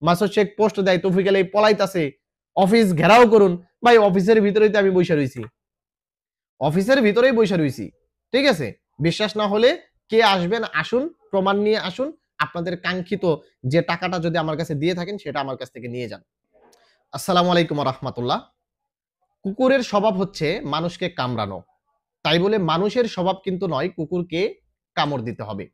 Masud Sheikh post দেয় তৌফিক Ali পলাইতাছে, office ঘেরাও করুন। ভাই অফিসের ভিতরেই তো আমি বসে রয়েছি, অফিসের ভিতরেই বসে রয়েছি, ঠিক আছে? বিশ্বাস না হলে কে আসবেন, আসুন, প্রমাণ নিয়ে আসুন। আপনাদের কাঙ্ক্ষিত যে টাকাটা যদি আমার কাছে দিয়ে থাকেন সেটা আমার কাছ থেকে নিয়ে যান। আসসালামু আলাইকুম ওয়া রাহমাতুল্লাহ। কুকুরের স্বভাব হচ্ছে মানুষকে কামড়ানো, তাই বলে মানুষের স্বভাব কিন্তু নয় কুকুরকে কামড় দিতে হবে।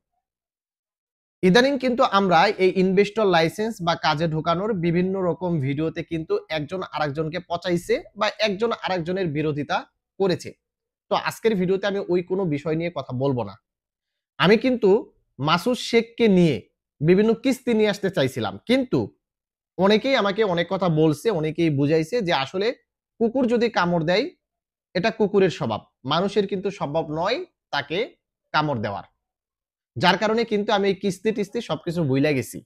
ইদানিং কিন্তু আমরা এই ইনভেস্টর লাইসেন্স বা কাজে ঢোকানোর বিভিন্ন রকম ভিডিওতে কিন্তু একজন আরেকজনকে পচাইছে বা একজন আরেকজনের বিরোধিতা করেছে। তো আজকের ভিডিওতে আমি ওই কোনো বিষয় নিয়ে কথা বলবো না। আমি কিন্তু মাসুদ শেখকে নিয়ে বিভিন্ন কিস্তি নিয়ে আসতে চাইছিলাম, কিন্তু অনেকেই আমাকে অনেক কথা বলছে, অনেকেই বুঝাইছে যে আসলে কুকুর যদি কামড় দেয় এটা কুকুরের স্বভাব, মানুষের কিন্তু স্বভাব নয় তাকে কামড় দেওয়ার। যার কারণে কিন্তু আমি এই কিস্তি টিস্তি সবকিছু ভুইলা গেছি।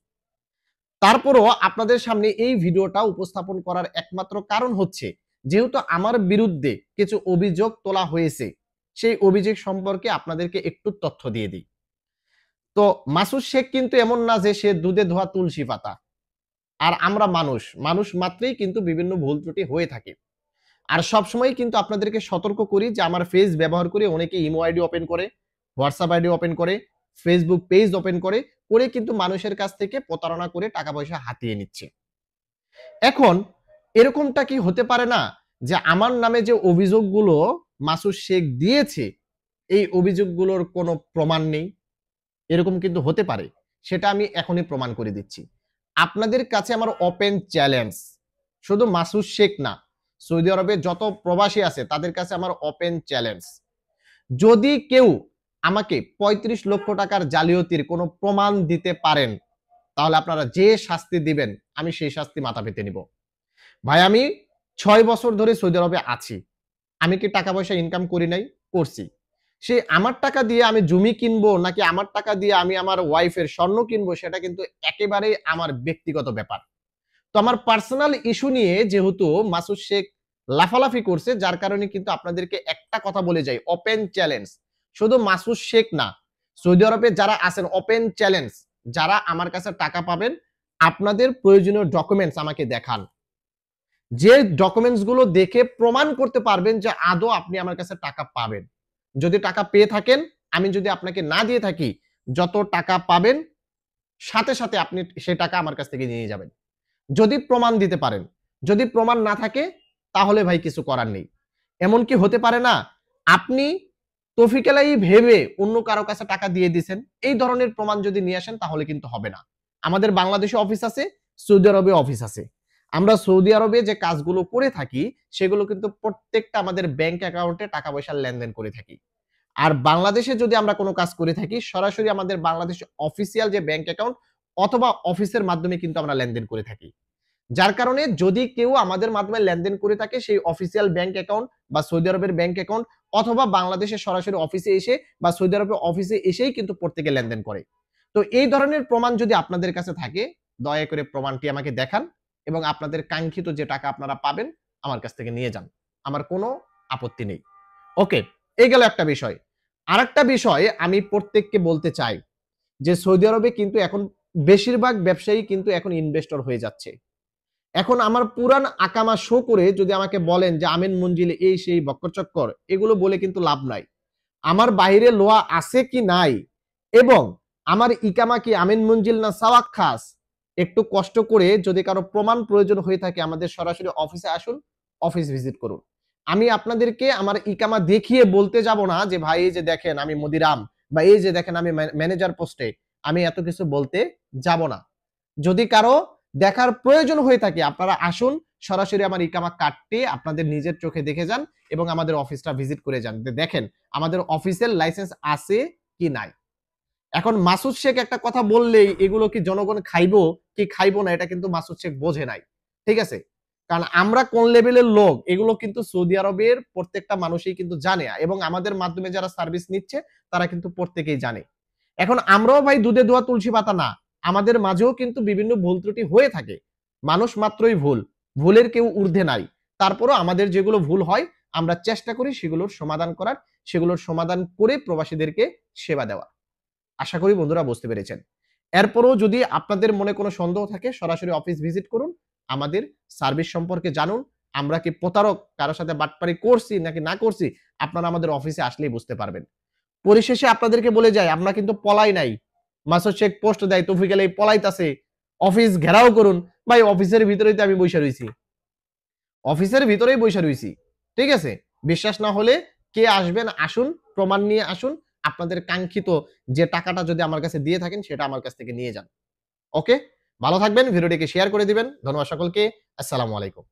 তারপরও আপনাদের সামনে এই ভিডিওটা উপস্থাপন করার একমাত্র কারণ হচ্ছে, যেহেতু আমার বিরুদ্ধে কিছু অভিযোগ তোলা হয়েছে, সেই অভিযোগ সম্পর্কে আপনাদেরকে একটু তথ্য দিয়ে দিই। তো মাসুদ শেখ কিন্তু এমন না যে সে দুধে ধোয়া তুলসী পাতা। আর আমরা মানুষ, মানুষ মাত্রই কিন্তু বিভিন্ন ভুল ত্রুটি হয়ে থাকে। আর সবসময় কিন্তু আপনাদেরকে সতর্ক করি যে আমার ফেস ব্যবহার করে অনেকে ইমো আইডি ওপেন করে, হোয়াটসঅ্যাপ আইডি ওপেন করে, ফেসবুক পেজ ওপেন করে করে কিন্তু মানুষের কাছ থেকে প্রতারণা করে টাকা পয়সা হাতিয়ে নিচ্ছে। এখন এরকমটা কি হতে পারে না যে আমার নামে যে অভিযোগগুলো মাসুদ শেখ দিয়েছে এই অভিযোগগুলোর কোনো প্রমাণ নেই? এরকম কিন্তু হতে পারে, সেটা আমি এখনই প্রমাণ করে দিচ্ছি। আপনাদের কাছে আমার ওপেন চ্যালেঞ্জ, শুধু মাসুদ শেখ না, সৌদি আরবে যত প্রবাসী আছে তাদের কাছে আমার ওপেন চ্যালেঞ্জ। যদি কেউ আমাকে ৩৫ লক্ষ টাকার জালিয়াতির কোনো প্রমাণ দিতে পারেন, তাহলে আপনারা যে শাস্তি দিবেন আমি সেই শাস্তি মাথা পেতে নিব। ভাই আমি ৬ বছর ধরে সৌদি আরবে আছি, আমি কি টাকা পয়সা ইনকাম করি নাই? করছি। সে আমার টাকা দিয়ে আমি জমি কিনবো নাকি আমার টাকা দিয়ে আমি আমার ওয়াইফের স্বর্ণ কিনবো সেটা কিন্তু একেবারেই আমার ব্যক্তিগত ব্যাপার। তো আমার পার্সোনাল ইস্যু নিয়ে যেহেতু মাসুদ শেখ লাফালাফি করছে, যার কারণে কিন্তু আপনাদেরকে একটা কথা বলে যাই, ওপেন চ্যালেঞ্জ। শুধু মাসুদ শেখ না, সৌদি আরবে যারা আছেন ওপেন চ্যালেঞ্জ, যারা আমার কাছে টাকা পাবেন আপনাদের প্রয়োজনীয় ডকুমেন্টস আমাকে দেখান। যে ডকুমেন্টস গুলো দেখে প্রমাণ করতে পারবেন যে আদৌ আপনি আমার কাছে টাকা পাবেন। যদি টাকা পেয়ে থাকেন, আমি যদি আপনাকে না দিয়ে থাকি, যত টাকা পাবেন সাথে সাথে আপনি সেই টাকা আমার কাছ থেকে নিয়ে যাবেন। যদি প্রমাণ দিতে পারেন। যদি প্রমাণ না থাকে তাহলে ভাই কিছু করার নেই। এমন কি হতে পারে না আপনি তৌফিক আলাই ভেবে অন্য কারো কাছে টাকা দিয়ে দিয়েছেন, এই ধরনের প্রমাণ যদি নিয়ে আসেন তাহলে কিন্তু হবে না। আমাদের বাংলাদেশে অফিস আছে, সৌদি আরবে অফিস আছে। আমরা সৌদি আরবে যে কাজগুলো করে থাকি সেগুলো কিন্তু প্রত্যেকটা আমাদের ব্যাংক অ্যাকাউন্টে টাকা পয়সার লেনদেন করে থাকি। আর বাংলাদেশে যদি আমরা কোনো কাজ করে থাকি সরাসরি আমাদের বাংলাদেশ অফিসিয়াল যে ব্যাংক অ্যাকাউন্ট অথবা অফিসের মাধ্যমে কিন্তু আমরা লেনদেন করে থাকি। যার কারণে যদি কেউ আমাদের মাধ্যমে লেনদেন করে থাকে সেই অফিসিয়াল ব্যাংক অ্যাকাউন্ট বা সৌদি আরবের ব্যাংক অ্যাকাউন্ট অথবা বাংলাদেশের সরাসরি অফিসে এসে বা সৌদি আরবের অফিসে এসেই কিন্তু প্রত্যেকে লেনদেন করে। তো এই ধরনের প্রমাণ যদি আপনাদের কাছে থাকে দয়া করে প্রমাণটি আমাকে দেখান এবং আপনাদের কাঙ্ক্ষিত যে টাকা আপনারা পাবেন আমার কাছ থেকে নিয়ে যান। আমার কোনো আপত্তি নেই। ওকে, এই গেল একটা বিষয়। আরেকটা বিষয় আমি প্রত্যেককে বলতে চাই যে সৌদি আরবে কিন্তু এখন বেশিরভাগ ব্যবসায়ী কিন্তু এখন ইনভেস্টর হয়ে যাচ্ছে। এখন আমার পুরান আকামা শো করে যদি আমাকে বলেন যে আমিন মঞ্জিল এই সেই বক্করচক্কর এগুলো বলে কিন্তু লাভ নাই। আমার বাইরে লোয়া আছে কি নাই এবং আমার ইকামা কি আমিন মঞ্জিল না সাওয়াক খাস, একটু কষ্ট করে যদি কারো প্রমাণ প্রয়োজন হয়ে থাকে আমাদের সরাসরি অফিসে আসুন, অফিস ভিজিট করুন। আমি আপনাদেরকে আমার ইকামা দেখিয়ে বলতে যাব না যে ভাই এই যে দেখেন আমি মদিরাম বা এই যে দেখেন আমি ম্যানেজার পোস্টে, আমি এত কিছু বলতে যাব না। যদি কারো দেখার প্রয়োজন হয়ে থাকে আপনারা আসুন, সরাসরি আমার ইকামা কাটতে আপনাদের নিজের চোখে দেখে যান এবং আমাদের অফিসটা ভিজিট করে যান, দেখেন আমাদের অফিসের লাইসেন্স আছে কি নাই। এখন মাসুদ শেখ একটা কথা বললেই এগুলো কি জনগণ খাইবো কি খাইবো না এটা কিন্তু মাসুদ শেখ বোঝে নাই, ঠিক আছে? কারণ আমরা কোন লেভেলের লোক এগুলো কিন্তু সৌদি আরবের প্রত্যেকটা মানুষই কিন্তু জানে এবং আমাদের মাধ্যমে যারা সার্ভিস নিচ্ছে তারা কিন্তু প্রত্যেকেই জানে। এখন আমরাও ভাই দুধে ধোয়া তুলসী পাতা না, আমাদের মাঝেও কিন্তু বিভিন্ন ভুল ত্রুটি হয়ে থাকে। মানুষ মাত্রই ভুল, ভুলের কেউ ঊর্ধ্বে নাই। তারপরও আমাদের যেগুলো ভুল হয় আমরা চেষ্টা করি সেগুলোর সমাধান করার, সেগুলোর সমাধান করে প্রবাসীদেরকে সেবা দেওয়া। আশা করি বন্ধুরা বুঝতে পেরেছেন। এরপরও যদি আপনাদের মনে কোনো সন্দেহ থাকে সরাসরি অফিস ভিজিট করুন, আমাদের সার্ভিস সম্পর্কে জানুন। আমরা কি প্রতারক, কারো সাথে বাটপারি করছি নাকি না করছি, আপনারা আমাদের অফিসে আসলেই বুঝতে পারবেন। পরিশেষে আপনাদেরকে বলে যাই, আমরা কিন্তু পলাই নাই। মাসুদ শেখ পোস্ট দেয় তৌফিক আলী পলাইতাছে, অফিস ঘেরাও করুন। ভাই অফিসের ভিতরেই তো আমি বইসা রইছি। অফিসের ভিতরেই বইসা রইছি। ঠিক আছে? বিশ্বাস না হলে কে আসবেন আসুন, প্রমাণ নিয়ে আসুন। আপনাদের কাঙ্ক্ষিত যে টাকাটা যদি আমার কাছে দিয়ে থাকেন সেটা আমার কাছ থেকে নিয়ে যান। ওকে? ভালো থাকবেন, ভিডিওটিকে শেয়ার করে দিবেন। ধন্যবাদ সকলকে। আসসালামু আলাইকুম।